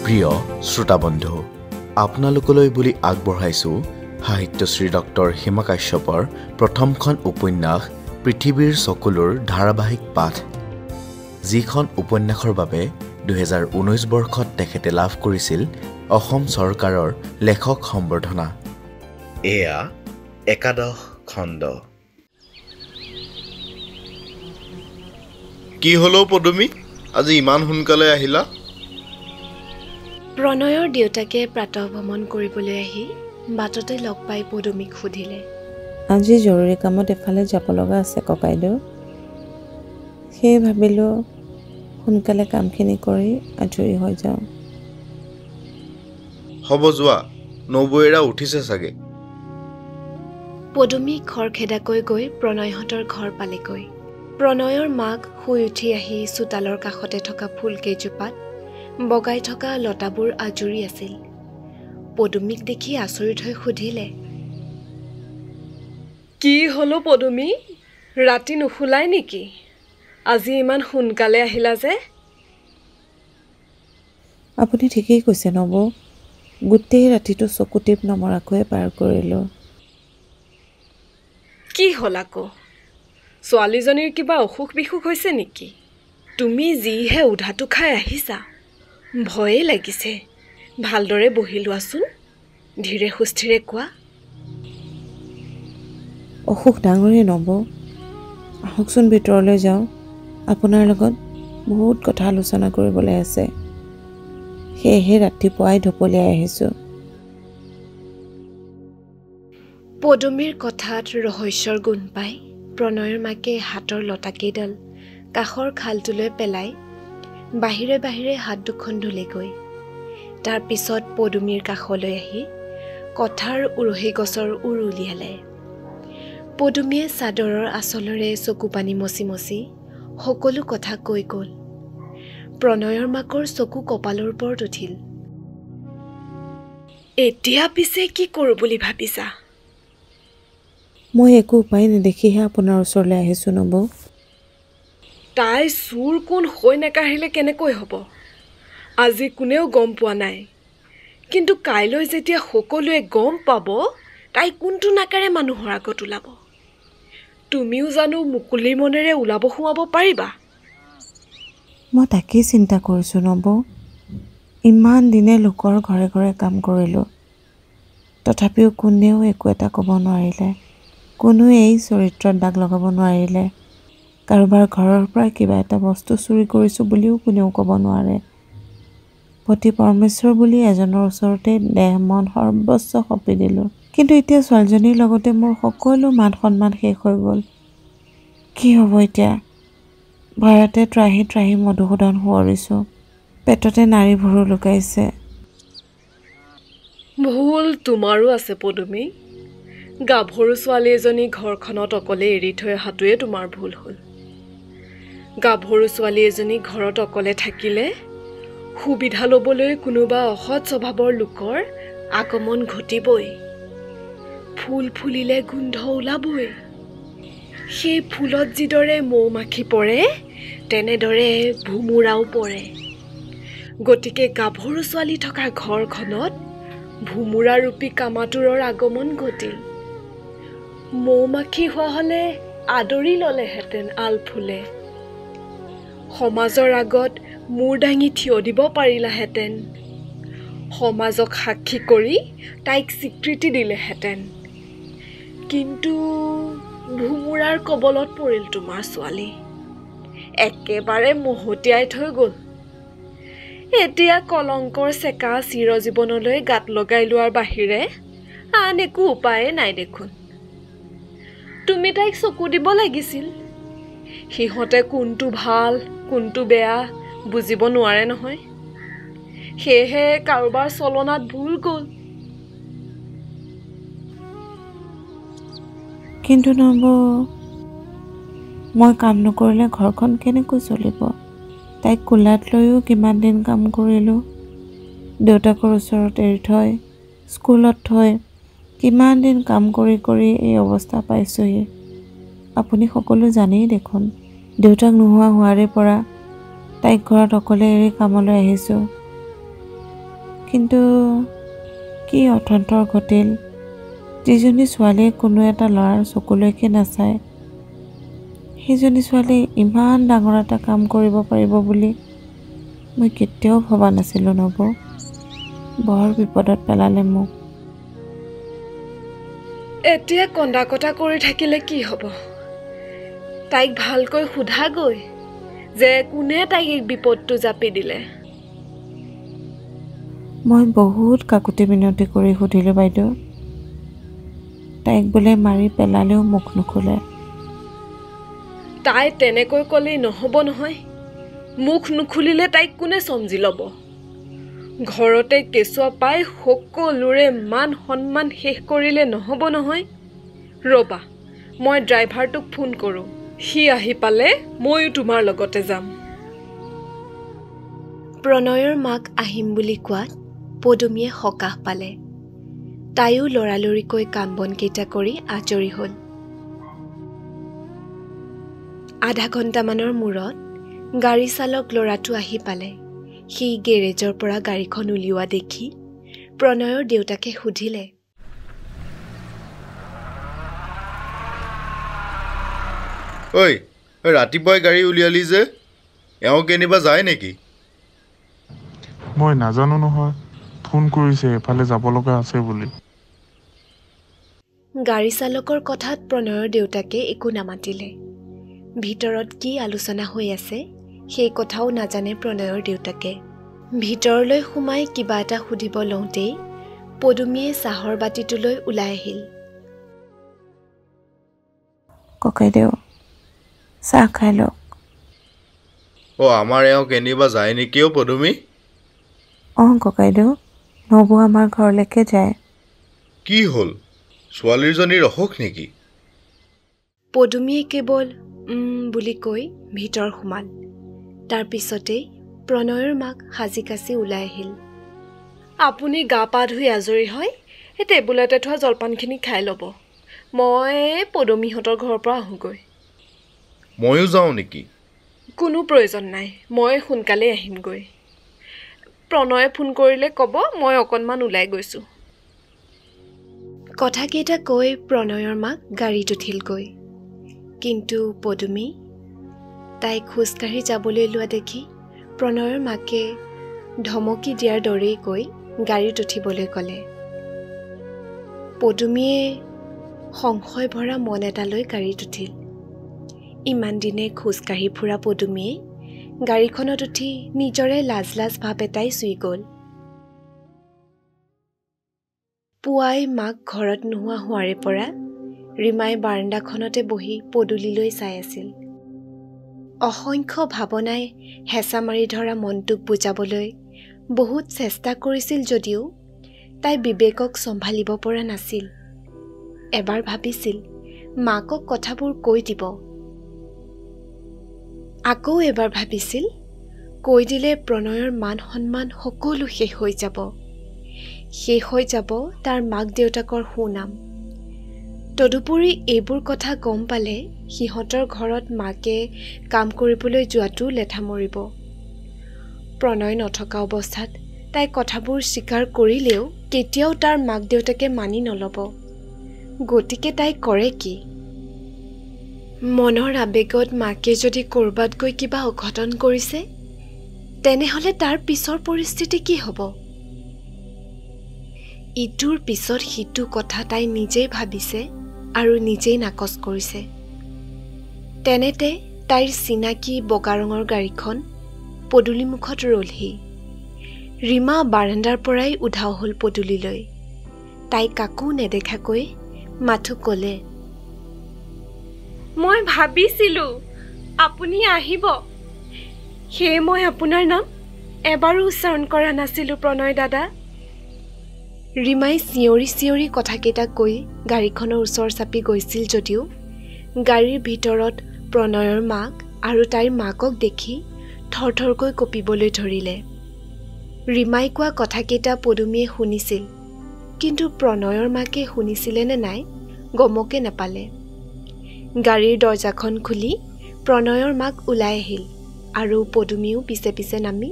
প্ৰিয় শ্ৰোতাবন্ধু, আপোনালোকলৈ বুলি আগবঢ়াইছোঁ সাহিত্যশ্ৰী ডক্টৰ হিমা কাশ্যপৰ প্ৰথমখন উপন্যাস পৃথিৱীৰ চকুলোৰ ধাৰাবাহিক পাঠ, যিখন উপন্যাসৰ বাবে 2019 বৰ্ষত তেখেতে লাভ কৰিছিল অসম চৰকাৰৰ লেখক সম্বৰ্ধনা। এয়া 11 খণ্ড। কি হলো পদুমী, আজি ইমান সোনকালে আহিলা? প্ৰণয়ৰ দেউতাকে প্ৰাতঃভ্ৰমণ কৰিবলৈ আহি বাটতে লগ পাই পদুমীক সুধিলে, আজি জৰুৰী কামত এফালে যাব লগা আছে ককাইদেউ, সেয়ে ভাবিলোঁ সোনকালে কামখিনি কৰি আজৰি হৈ যাওঁ। হ'ব যোৱা, নবৌৱেৰা উঠিছে চাগে। পদুমী খৰখেদাকৈ গৈ প্ৰণয়হঁতৰ ঘৰ পালেগৈ। প্ৰণয়ৰ মাক শুই উঠি আহি চোতালৰ কাষতে থকা ফুলকেইজোপাত বগাই থকা লতাবোৰ আজুৰি আছিল। পদুমীক দেখি আচৰিত হৈ সুধিলে, কি হলো পদুমী, ৰাতি নুশুলাই নেকি? আজি ইমান সোনকালে আহিলা যে? আপুনি ঠিকেই কৈছে নবৌ, গোটেই ৰাতিটো চকু টিপ নমৰাকৈয়ে পাৰ কৰিলোঁ। কি হ'ল আকৌ? ছোৱালীজনীৰ কিবা অসুখ বিসুখ হৈছে নেকি? তুমি যিহে উধাটো খাই আহিছা, ভয়ে লাগিছে। ভালদৰে বহি লোৱাচোন, ধীৰে সুস্থিৰে কোৱা। অসুখ ডাঙৰেই নবৌ, আহকচোন ভিতৰলৈ যাওঁ, আপোনাৰ লগত বহুত কথা আলোচনা কৰিবলৈ আছে, সেয়েহে ৰাতিপুৱাই ঢপলিয়াই আহিছোঁ। পদুমীৰ কথাত ৰহস্যৰ গুণ পাই প্ৰণয়ৰ মাকে হাতৰ লতাকেইডাল কাষৰ খালটোলৈ পেলাই বাহিৰে বাহিৰে হাত দুখন ধুলেগৈ। তাৰ পিছত পদুমীৰ কাষলৈ আহি কঠাৰ উৰহী গছৰ উৰ উলিয়ালে। পদুমীয়ে চাদৰৰ আঁচলেৰে চকু পানী মচি মচি সকলো কথা কৈ গ'ল। প্ৰণয়ৰ মাকৰ চকু কপালৰ ওপৰত উঠিল। এতিয়া পিছে কি কৰোঁ বুলি ভাবিছা? মই একো উপায় নেদেখিহে আপোনাৰ ওচৰলৈ আহিছোঁ নবৌ। তাই চোৰ কোন হৈ নাকাঢ়িলে কেনেকৈ হ'ব? আজি কোনেও গম পোৱা নাই, কিন্তু কাইলৈ যেতিয়া সকলোৱে গম পাব, তাই কোনটো নাকাৰে মানুহৰ আগত ওলাব। তুমিও জানো মুকলি মনেৰে ওলাব সোমাব পাৰিবা? মই তাকেই চিন্তা কৰিছোঁ নবৌ। ইমান দিনে লোকৰ ঘৰে ঘৰে কাম কৰিলোঁ, তথাপিও কোনেও একো এটা ক'ব নোৱাৰিলে, কোনেও এই চৰিত্ৰত দাগ লগাব নোৱাৰিলে। কাৰোবাৰ ঘৰৰ পৰা কিবা এটা বস্তু চুৰি কৰিছোঁ বুলিও কোনেও ক'ব নোৱাৰে। পতি পৰমেশ্বৰ বুলি এজনৰ ওচৰতে দেহ মন সৰ্বস্ব সঁপি দিলোঁ, কিন্তু এতিয়া ছোৱালীজনীৰ লগতে মোৰ সকলো মান সন্মান শেষ হৈ গ'ল। কি হ'ব এতিয়া? ভয়তে ত্ৰাহি ত্ৰাহি মধুসূদন সোঁৱৰিছোঁ, পেটতে নাড়ী ভুৰু লুকাইছে। ভুল তোমাৰো আছে পদুমী। গাভৰু ছোৱালী এজনী ঘৰখনত অকলে এৰি থৈ অহাটোৱে তোমাৰ ভুল হ'ল। গাভৰু ছোৱালী এজনী ঘৰত অকলে থাকিলে সুবিধা ল'বলৈ কোনোবা অসৎ স্বভাৱৰ লোকৰ আগমন ঘটিবই। ফুল ফুলিলে গোন্ধ ওলাবই। সেই ফুলত যিদৰে মৌ মাখি পৰে, তেনেদৰে ভোমোৰাও পৰে। গতিকে গাভৰু ছোৱালী থকা ঘৰখনত ভোমোৰাৰূপী কামাতুৰৰ আগমন ঘটিল। মৌ মাখি হোৱা হ'লে আদৰি ল'লেহেঁতেন আলফুলে। সমাজৰ আগত মূৰ দাঙি থিয় দিব পাৰিলাহেঁতেন। সমাজক সাক্ষী কৰি তাইক স্বীকৃতি দিলেহেঁতেন। কিন্তু ভোমোৰাৰ কবলত পৰিল তোমাৰ ছোৱালী, একেবাৰে মহতিয়াই থৈ গ'ল। এতিয়া কলংকৰ চেকা চিৰজীৱনলৈ গাত লগাই লোৱাৰ বাহিৰে আন একো উপায়ে নাই দেখোন। তুমি তাইক চকু দিব লাগিছিল। সিহঁতে কোনটো ভাল কোনটো বেয়া বুজিব নোৱাৰে নহয়, সেয়েহে কাৰোবাৰ চলনাত ভুল গ'ল। কিন্তু নবৌ, মই কাম নকৰিলে ঘৰখন কেনেকৈ চলিব? তাইক কোলাত লৈও কিমান দিন কাম কৰিলোঁ, দেউতাকৰ ওচৰত এৰি থৈ, স্কুলত থৈ কিমান দিন কাম কৰি কৰি এই অৱস্থা পাইছোঁহি। আপুনি সকলো জানেই দেখোন। দেউতাক নোহোৱা হোৱাৰে পৰা তাইক ঘৰত অকলে এৰি কামলৈ আহিছোঁ। কিন্তু কি অৰ্থন্তৰ ঘটিল, যিজনী ছোৱালীয়ে কোনো এটা ল'ৰাৰ চকুলৈকে নাচায়, সেইজনী ছোৱালী ইমান ডাঙৰ এটা কাম কৰিব পাৰিব বুলি মই কেতিয়াও ভবা নাছিলোঁ। নব, বৰ বিপদত পেলালে মোক। এতিয়া কন্দা কটা কৰি থাকিলে কি হ'ব? তাইক ভালকৈ সোধাগৈ যে কোনে তাইক এই বিপদটো জাপি দিলে। মই বহুত কাকুতি মিনতি কৰি সুধিলোঁ বাইদেউ। তাইক বোলে মাৰি পেলালেও মুখ নুখোলে। তাই তেনেকৈ ক'লেই নহ'ব নহয়। মুখ নুখুলিলে তাইক কোনে চমজি ল'ব? ঘৰতে কেঁচুৱা পাই সকলোৰে মান সন্মান শেষ কৰিলে নহ'ব নহয়। ৰ'বা, মই ড্ৰাইভাৰটোক ফোন কৰোঁ। সি আহি পালে ময়ো তোমাৰ লগতে যাম। প্ৰণয়ৰ মাক আহিম বুলি কোৱাত পদুমীয়ে সকাহ পালে। তাইও লৰালৰিকৈ কাম বনকেইটা কৰি আজৰি হ'ল। আধা ঘণ্টামানৰ মূৰত গাড়ী চালক ল'ৰাটো আহি পালে। সি গেৰেজৰ পৰা গাড়ীখন উলিওৱা দেখি প্ৰণয়ৰ দেউতাকে সুধিলে, ঐ ৰাতিপুৱাই গাড়ী উলিয়ালি যে, এওঁ কেনিবা যায় নেকি? মই নাজানো নহয়, ফোন কৰিছে এফালে যাব লগা আছে বুলি। গাড়ী চালকৰ কথাত প্ৰণয়ৰ দেউতাকে একো নামাতিলে। ভিতৰত কি আলোচনা হৈ আছে সেই কথাও নাজানে প্ৰণয়ৰ দেউতাকে। ভিতৰলৈ সোমাই কিবা এটা সুধিব লওঁতেই পদুমীয়ে চাহৰ বাতিটোলৈ ওলাই আহিল। ককাইদেউ, চাহ খাই লওক। আমাৰ এওঁ কেনিবা যায় নেকি অ' পদুমী? ককাইদেউ, নবৌ আমাৰ ঘৰলৈকে যায়। কি হ'ল, ছোৱালীজনীৰ অসুখ নেকি? পদুমীয়ে কেৱল বুলি কৈ ভিতৰ সোমাল। তাৰ পিছতেই প্ৰণয়ৰ মাক সাজি কাচি ওলাই আহিল। আপুনি গা পা ধুই আজৰি হয় এই টেবুলতে থোৱা জলপানখিনি খাই ল'ব। মই পদুমীহঁতৰ ঘৰৰ পৰা আহোঁগৈ। ময়ো যাওঁ নেকি? কোনো প্ৰয়োজন নাই, মই সোনকালেই আহিমগৈ। প্ৰণয়ে ফোন কৰিলে ক'ব মই অকণমান ওলাই গৈছোঁ। কথাকেইটা কৈ প্ৰণয়ৰ মাক গাড়ীত উঠিলগৈ। কিন্তু পদুমী তাইক খোজকাঢ়ি যাবলৈ লোৱা দেখি প্ৰণয়ৰ মাকে ধমকি দিয়াৰ দৰেই কৈ গাড়ীত উঠিবলৈ ক'লে। পদুমীয়ে সংশয় ভৰা মন এটালৈ গাড়ীত উঠিল। ইমান দিনে খোজকাঢ়ি ফুৰা পদুমীয়ে গাড়ীখনত উঠি নিজৰে লাজ লাজ ভাৱ এটাই চুই গ'ল। পুৱাই মাক ঘৰত নোহোৱা হোৱাৰে পৰা ৰীমাই বাৰাণ্ডাখনতে বহি পদূলিলৈ চাই আছিল। অসংখ্য ভাৱনাই হেঁচা মাৰি ধৰা মনটোক বুজাবলৈ বহুত চেষ্টা কৰিছিল যদিও তাই বিবেকক চম্ভালিব পৰা নাছিল। এবাৰ ভাবিছিল মাকক কথাবোৰ কৈ দিব। আকৌ এবাৰ ভাবিছিল কৈ দিলে প্ৰণয়ৰ মান সন্মান সকলো শেষ হৈ যাব। শেষ হৈ যাব তাৰ মাক দেউতাকৰ সুনাম। তদুপৰি এইবোৰ কথা গম পালে সিহঁতৰ ঘৰত মাকে কাম কৰিবলৈ যোৱাটো লেঠা মৰিব। প্ৰণয় নথকা অৱস্থাত তাই কথাবোৰ স্বীকাৰ কৰিলেও কেতিয়াও তাৰ মাক দেউতাকে মানি নল'ব। গতিকে তাই কৰে কি? মনৰ আৱেগত মাকে যদি ক'ৰবাত গৈ কিবা অঘটন কৰিছে তেনেহ'লে তাৰ পিছৰ পৰিস্থিতি কি হ'ব? ইটোৰ পিছত সিটো কথা তাই নিজেই ভাবিছে আৰু নিজেই নাকচ কৰিছে। তেনেতে তাইৰ চিনাকি বগা ৰঙৰ গাড়ীখন পদূলিমুখত ৰলহি। ৰীমা বাৰাণ্ডাৰ পৰাই উধাও হ'ল পদূলিলৈ। তাই কাকো নেদেখাকৈ মাথো ক'লে, মই ভাবিছিলোঁ আপুনি আহিব। সেয়ে মই আপোনাৰ নাম এবাৰো উচ্চাৰণ কৰা নাছিলোঁ প্ৰণয় দাদা। ৰীমাই চিঞৰি চিঞৰি কথাকেইটা কৈ গাড়ীখনৰ ওচৰ চাপি গৈছিল যদিও গাড়ীৰ ভিতৰত প্ৰণয়ৰ মাক আৰু তাইৰ মাকক দেখি থৰথৰকৈ কঁপিবলৈ ধৰিলে। ৰীমাই কোৱা কথাকেইটা পদুমীয়ে শুনিছিল, কিন্তু প্ৰণয়ৰ মাকে শুনিছিলে নে নাই গমকে নাপালে। গাড়ীৰ দৰজাখন খুলি প্ৰণয়ৰ মাক ওলাই আহিল আৰু পদুমীও পিছে পিছে নামি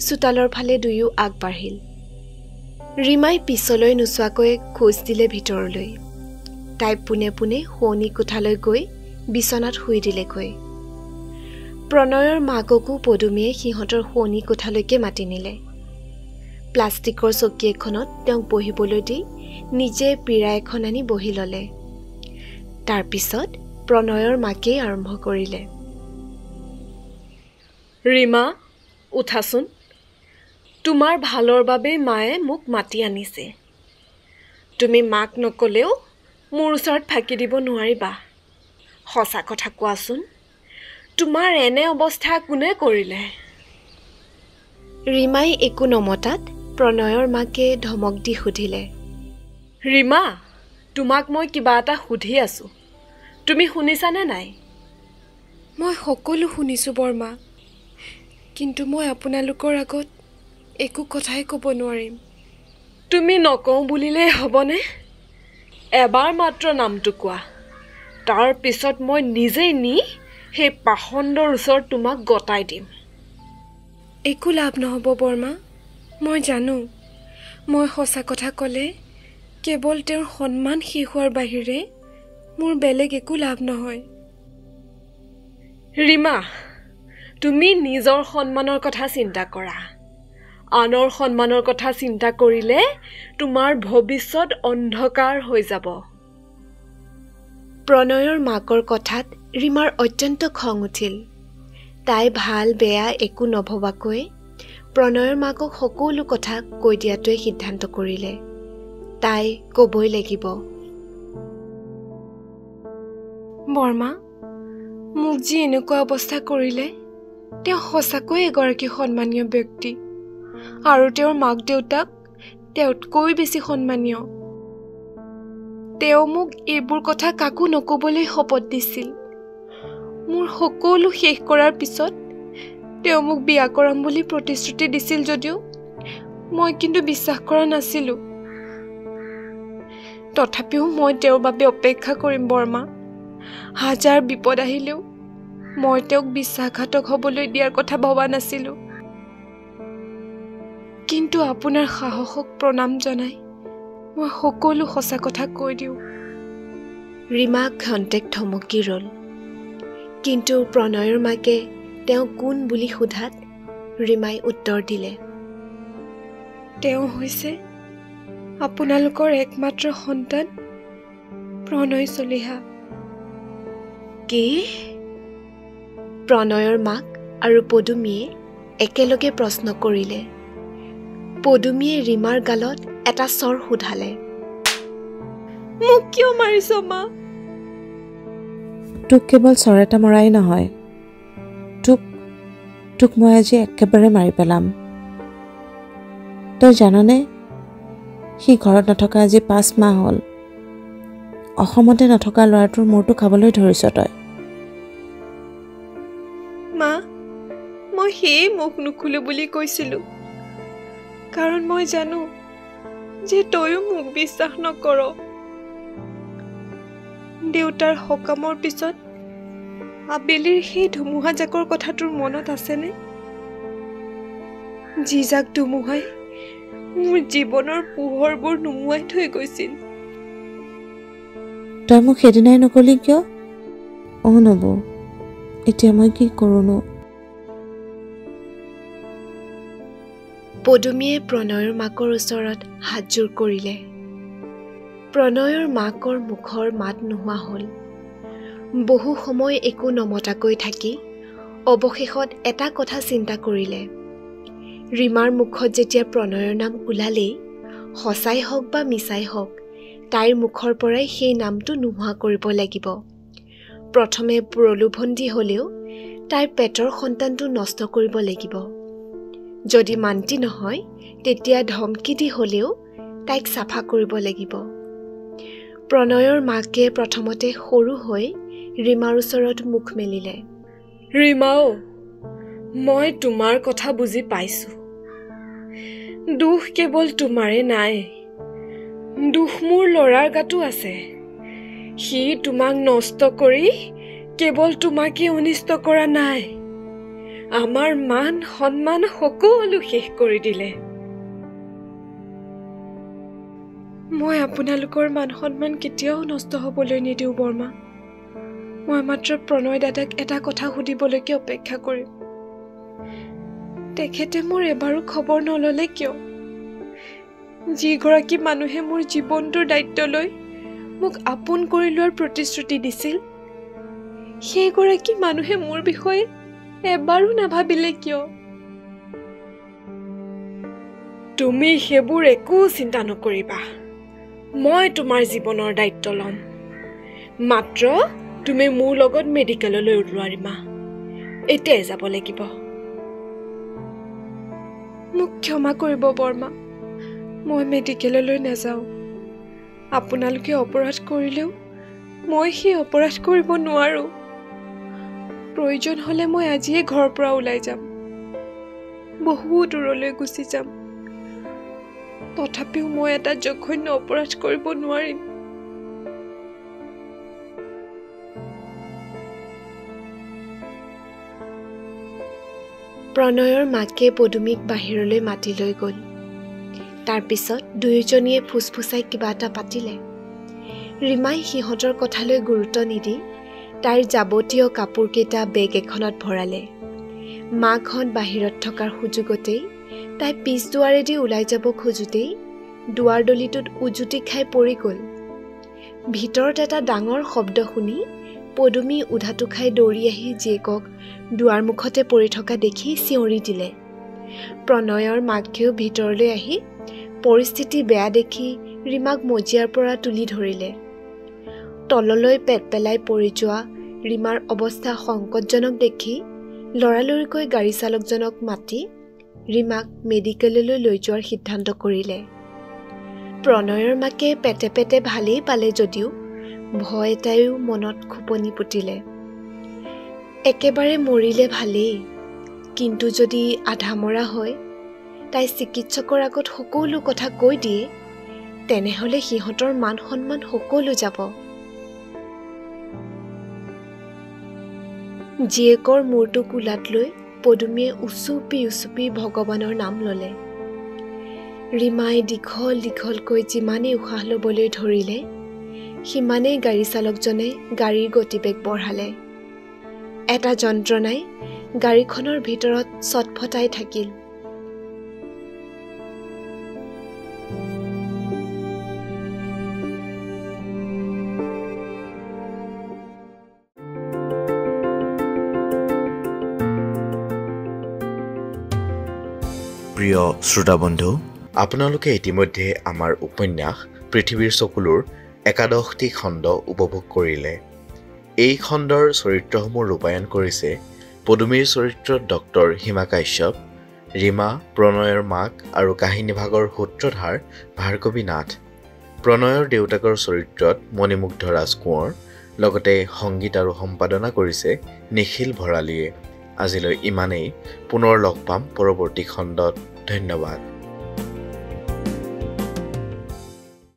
চোতালৰ ফালে দুয়ো আগবাঢ়িল। ৰীমাই পিছলৈ নোচোৱাকৈ খোজ দিলে ভিতৰলৈ। তাই পোনে পোনে শোৱনি কোঠালৈ গৈ বিচনাত শুই দিলেগৈ। প্ৰণয়ৰ মাককো পদুমীয়ে সিহঁতৰ শোৱনি কোঠালৈকে মাতি নিলে। প্লাষ্টিকৰ চকী এখনত তেওঁক বহিবলৈ দি নিজে পীৰা এখন আনি বহি ল'লে। তাৰপিছত প্ৰণয়ৰ মাকেই আৰম্ভ কৰিলে। ৰীমা, উঠাচোন। তোমাৰ ভালৰ বাবেই মায়ে মোক মাতি আনিছে। তুমি মাক নকলেও মোৰ ওচৰত ফাঁকি দিব নোৱাৰিবা। সঁচা কথা কোৱাচোন, তোমাৰ এনে অৱস্থা কোনে কৰিলে? ৰীমাই একো নমতাত প্ৰণয়ৰ মাকে ধমক দি সুধিলে। ৰীমা, তোমাক মই কিবা এটা সুধি আছোঁ, তুমি শুনিছানে নাই? মই সকলো শুনিছোঁ বৰমা, কিন্তু মই আপোনালোকৰ আগত একো কথাই ক'ব নোৱাৰিম। তুমি নকওঁ বুলিলেই হ'বনে? এবাৰ মাত্ৰ নামটো কোৱা, তাৰ পিছত মই নিজেই নি সেই পাখণ্ডৰ ওচৰত তোমাক গতাই দিম। একো লাভ নহ'ব বৰমা, মই জানো। মই সঁচা কথা ক'লে কেৱল তেওঁৰ সন্মান শেষ হোৱাৰ বাহিৰে মোৰ বেলেগ একো লাভ নহয়। ৰীমা, তুমি নিজৰ সন্মানৰ কথা চিন্তা কৰা। আনৰ সন্মানৰ কথা চিন্তা কৰিলে তোমাৰ ভৱিষ্যত অন্ধকাৰ হৈ যাব। প্ৰণয়ৰ মাকৰ কথাত ৰীমাৰ অত্যন্ত খং উঠিল। তাই ভাল বেয়া একো নভবাকৈ প্ৰণয়ৰ মাকক সকলো কথা কৈ দিয়াটোৱে সিদ্ধান্ত কৰিলে। তাই ক'বই লাগিব। বৰমা, মোক যি এনেকুৱা অৱস্থা কৰিলে, তেওঁ সঁচাকৈ এগৰাকী সন্মানীয় ব্যক্তি, আৰু তেওঁৰ মাক দেউতাক তেওঁতকৈ বেছি সন্মানীয়। তেওঁ মোক এইবোৰ কথা কাকো নক'বলৈ শপত দিছিল। মোৰ সকলো শেষ কৰাৰ পিছত তেওঁ মোক বিয়া কৰাম বুলি প্ৰতিশ্ৰুতি দিছিল যদিও মই কিন্তু বিশ্বাস কৰা নাছিলোঁ। তথাপিও মই তেওঁৰ বাবে অপেক্ষা কৰিম বৰমা। হাজাৰ বিপদ আহিলেও মই তেওঁক বিশ্বাসঘাতক হ'বলৈ দিয়াৰ কথা ভবা নাছিলোঁ। কিন্তু আপোনাৰ সাহসক প্ৰণাম জনাই মই সকলো সঁচা কথা কৈ দিওঁ। ৰীমা ক্ষন্তেক থমকি ৰ'ল। কিন্তু প্ৰণয়ৰ মাকে তেওঁ কোন বুলি সোধাত ৰীমাই উত্তৰ দিলে, তেওঁ হৈছে আপোনালোকৰ একমাত্ৰ সন্তান প্ৰণয় চলিহা। কি? প্ৰণয়ৰ মাক আৰু পদুমীয়ে একেলগে প্ৰশ্ন কৰিলে। পদুমীয়ে ৰীমাৰ গালত এটা চৰ সোধালে। মোক কিয় মাৰিছ মা? তোক কেৱল চৰ এটা মৰাই নহয়, তোক মই আজি একেবাৰে মাৰি পেলাম। তই জাননে, সি ঘৰত নথকা আজি 5 মাহ হ'ল। অসমতে নথকা ল'ৰাটোৰ মূৰটো খাবলৈ ধৰিছ তই। মা, মই সেয়ে মুখ নুখুলো বুলি কৈছিলোঁ, কাৰণ মই জানো যে তইও মোক বিশ্বাস নকৰ। দেউতাৰ সকামৰ পিছত আবেলিৰ সেই ধুমুহাজাকৰ কথা তোৰ মনত আছেনে? যি জাক ধুমুহাই মোৰ জীৱনৰ পোহৰবোৰ নুমুৱাই থৈ গৈছিল। তই মোক সেইদিনাই নকলি কিয়? নবৌ, এতিয়া মই কি কৰোঁনো? পদুমীয়ে প্ৰণয়ৰ মাকৰ ওচৰত হাতযোৰ কৰিলে। প্ৰণয়ৰ মাকৰ মুখৰ মাত নোহোৱা হ'ল। বহু সময় একো নমতাকৈ থাকি অৱশেষত এটা কথা চিন্তা কৰিলে। ৰীমাৰ মুখত যেতিয়া প্ৰণয়ৰ নাম ওলালেই, সঁচাই হওক বা মিছাই হওক, তাইৰ মুখৰ পৰাই সেই নামটো নোহোৱা কৰিব লাগিব। প্ৰথমে প্ৰলোভন দি হ'লেও তাইৰ পেটৰ সন্তানটো নষ্ট কৰিব লাগিব। যদি মান্তি নহয়, তেতিয়া ধমকি দি হ'লেও তাইক চাফা কৰিব লাগিব। প্ৰণয়ৰ মাকে প্ৰথমতে সৰু হৈ ৰীমাৰ ওচৰত মুখ মেলিলে। ৰীমাও, মই তোমাৰ কথা বুজি পাইছোঁ। দুখ কেৱল তোমাৰে নাই, দুখ মোৰ ল'ৰাৰ গাতো আছে। সি তোমাক নষ্ট কৰি কেৱল তোমাকে অনিষ্ট কৰা নাই, আমাৰ মান সন্মান সকলো শেষ কৰি দিলে। মই আপোনালোকৰ মান সন্মান কেতিয়াও নষ্ট হ'বলৈ নিদিওঁ বৰ্মা। মই মাত্ৰ প্ৰণয় দাদাক এটা কথা সুধিবলৈকে অপেক্ষা কৰিম। তেখেতে মোৰ এবাৰো খবৰ নল'লে কিয়? যিগৰাকী মানুহে মোৰ জীৱনটোৰ দায়িত্ব লৈ মোক আপোন কৰি লোৱাৰ প্ৰতিশ্ৰুতি দিছিল, সেইগৰাকী মানুহে মোৰ বিষয়ে এবাৰো নাভাবিলে কিয়? তুমি সেইবোৰ একো চিন্তা নকৰিবা। মই তোমাৰ জীৱনৰ দায়িত্ব ল'ম। মাত্ৰ তুমি মোৰ লগত মেডিকেললৈ ওলোৱা ৰীমা। এতিয়াই যাব লাগিব। মোক ক্ষমা কৰিব বৰ্মা, মই মেডিকেললৈ নাযাওঁ। আপোনালোকে অপৰাধ কৰিলেও মই সেই অপৰাধ কৰিব নোৱাৰোঁ। প্ৰয়োজন হ'লে মই আজিয়ে ঘৰৰ পৰা ওলাই যাম, বহু দূৰলৈ গুচি যাম। তথাপিও মই এটা জঘন্য অপৰাধ কৰিব নোৱাৰিম। প্ৰণয়ৰ মাকে পদুমীক বাহিৰলৈ মাতি লৈ গ'ল। তাৰপিছত দুয়োজনীয়ে ফুচফুচাই কিবা এটা পাতিলে। ৰীমাই সিহঁতৰ কথালৈ গুৰুত্ব নিদি তাইৰ যাৱতীয় কাপোৰকেইটা বেগ এখনত ভৰালে। মাকহঁত বাহিৰত থকাৰ সুযোগতেই তাই পিছ দুৱাৰেদি ওলাই যাব খোজোতেই দুৱাৰদলিটোত উজুটি খাই পৰি গ'ল। ভিতৰত এটা ডাঙৰ শব্দ শুনি পদুমী উধাটো খাই দৌৰি আহি জীয়েকক দুৱাৰমুখতে পৰি থকা দেখি চিঞৰি দিলে। প্ৰণয়ৰ মাকেও ভিতৰলৈ আহি পৰিস্থিতি বেয়া দেখি ৰীমাক মজিয়াৰ পৰা তুলি ধৰিলে। তললৈ পেট পেলাই পৰি যোৱা ৰীমাৰ অৱস্থা সংকটজনক দেখি লৰালৰিকৈ গাড়ী চালকজনক মাতি ৰীমাক মেডিকেললৈ লৈ যোৱাৰ সিদ্ধান্ত কৰিলে। প্ৰণয়ৰ মাকে পেটে পেটে ভালেই পালে যদিও ভয় এটাইও মনত খোপনি পুতিলে। একেবাৰে মৰিলে ভালেই, কিন্তু যদি আধা মৰা হয়, তাই চিকিৎসকৰ আগত সকলো কথা কৈ দিয়ে, তেনেহ'লে সিহঁতৰ মান সন্মান সকলো যাব। জীয়েকৰ মূৰটো কোলাত লৈ পদুমীয়ে উচুপি উচুপি ভগৱানৰ নাম ল'লে। ৰীমাই দীঘল দীঘলকৈ যিমানেই উশাহ ল'বলৈ ধৰিলে, সিমানেই গাড়ী চালকজনে গাড়ীৰ গতিবেগ বঢ়ালে। এটা যন্ত্ৰণাই গাড়ীখনৰ ভিতৰত চটফটাই থাকিল। প্ৰিয় শ্ৰোতাবন্ধু, আপোনালোকে ইতিমধ্যে আমাৰ উপন্যাস পৃথিৱীৰ চকুলোৰ ১১টি খণ্ড উপভোগ কৰিলে। এই খণ্ডৰ চৰিত্ৰসমূহ ৰূপায়ণ কৰিছে পদুমীৰ চৰিত্ৰত ডক্টৰ হিমা কাশ্যপ, ৰীমা প্ৰণয়ৰ মাক আৰু কাহিনীভাগৰ সূত্ৰধাৰ ভাৰ্গৱী নাথ, প্ৰণয়ৰ দেউতাকৰ চৰিত্ৰত মণিমুগ্ধ ৰাজ কোঁৱৰ, লগতে সংগীত আৰু সম্পাদনা কৰিছে নিখিল ভৰালীয়ে। আজিলৈ ইমানেই। পুনৰ লগ পাম পৰৱৰ্তী খণ্ডত। ধন্যবাদ।